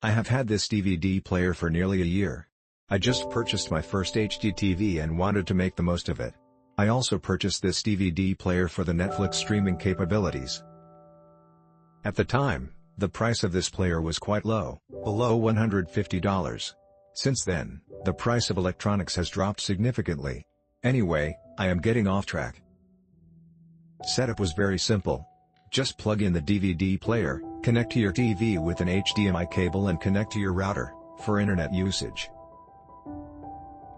I have had this DVD player for nearly a year. I just purchased my first HD TV and wanted to make the most of it. I also purchased this DVD player for the Netflix streaming capabilities. At the time, the price of this player was quite low, below $150. Since then, the price of electronics has dropped significantly. Anyway, I am getting off track. Setup was very simple. Just plug in the DVD player, connect to your TV with an HDMI cable and connect to your router, for internet usage.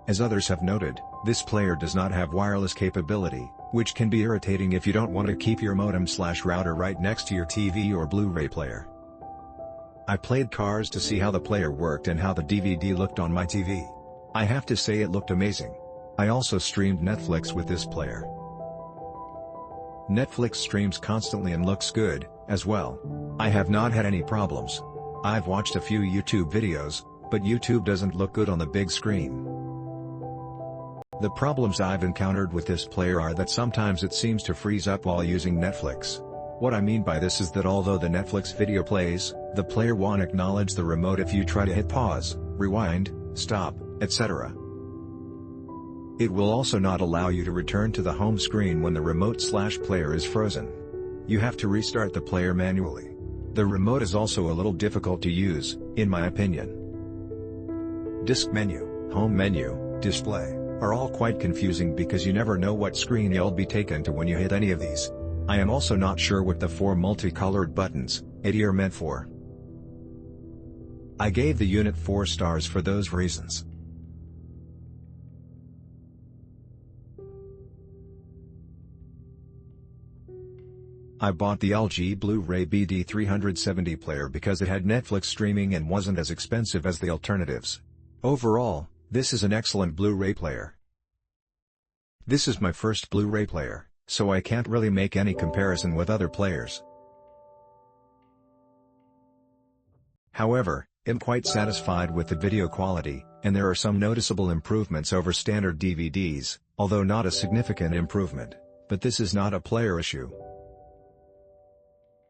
As others have noted, this player does not have wireless capability, which can be irritating if you don't want to keep your modem/router right next to your TV or Blu-ray player. I played Cars to see how the player worked and how the DVD looked on my TV. I have to say it looked amazing. I also streamed Netflix with this player. Netflix streams constantly and looks good, as well. I have not had any problems. I've watched a few YouTube videos, but YouTube doesn't look good on the big screen. The problems I've encountered with this player are that sometimes it seems to freeze up while using Netflix. What I mean by this is that although the Netflix video plays, the player won't acknowledge the remote if you try to hit pause, rewind, stop, etc. It will also not allow you to return to the home screen when the remote/player is frozen. You have to restart the player manually. The remote is also a little difficult to use, in my opinion. Disk menu, home menu, display, are all quite confusing because you never know what screen you'll be taken to when you hit any of these. I am also not sure what the 4 multicolored buttons, 80 are meant for. I gave the unit 4 stars for those reasons. I bought the LG Blu-ray BD370 player because it had Netflix streaming and wasn't as expensive as the alternatives. Overall, this is an excellent Blu-ray player. This is my first Blu-ray player, so I can't really make any comparison with other players. However, I'm quite satisfied with the video quality, and there are some noticeable improvements over standard DVDs, although not a significant improvement, but this is not a player issue.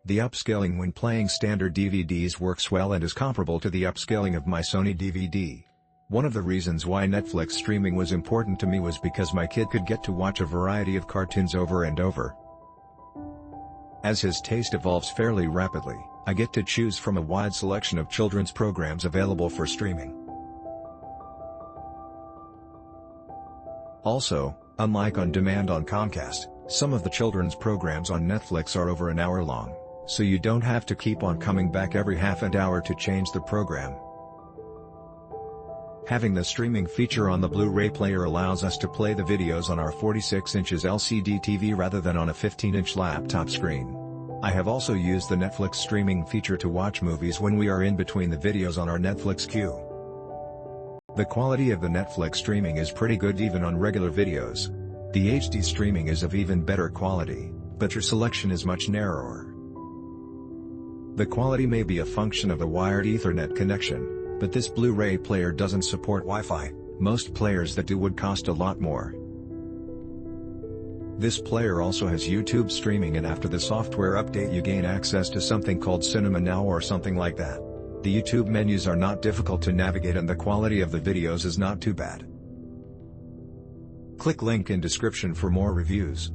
The upscaling when playing standard DVDs works well and is comparable to the upscaling of my Sony DVD. One of the reasons why Netflix streaming was important to me was because my kid could get to watch a variety of cartoons over and over. As his taste evolves fairly rapidly, I get to choose from a wide selection of children's programs available for streaming. Also, unlike On Demand on Comcast, some of the children's programs on Netflix are over an hour long, so you don't have to keep on coming back every half an hour to change the program. Having the streaming feature on the Blu-ray player allows us to play the videos on our 46 inches LCD TV rather than on a 15-inch laptop screen. I have also used the Netflix streaming feature to watch movies when we are in between the videos on our Netflix queue. The quality of the Netflix streaming is pretty good even on regular videos. The HD streaming is of even better quality, but your selection is much narrower. The quality may be a function of the wired Ethernet connection, but this Blu-ray player doesn't support Wi-Fi. Most players that do would cost a lot more. This player also has YouTube streaming, and after the software update you gain access to something called Cinema Now or something like that. The YouTube menus are not difficult to navigate and the quality of the videos is not too bad. Click link in description for more reviews.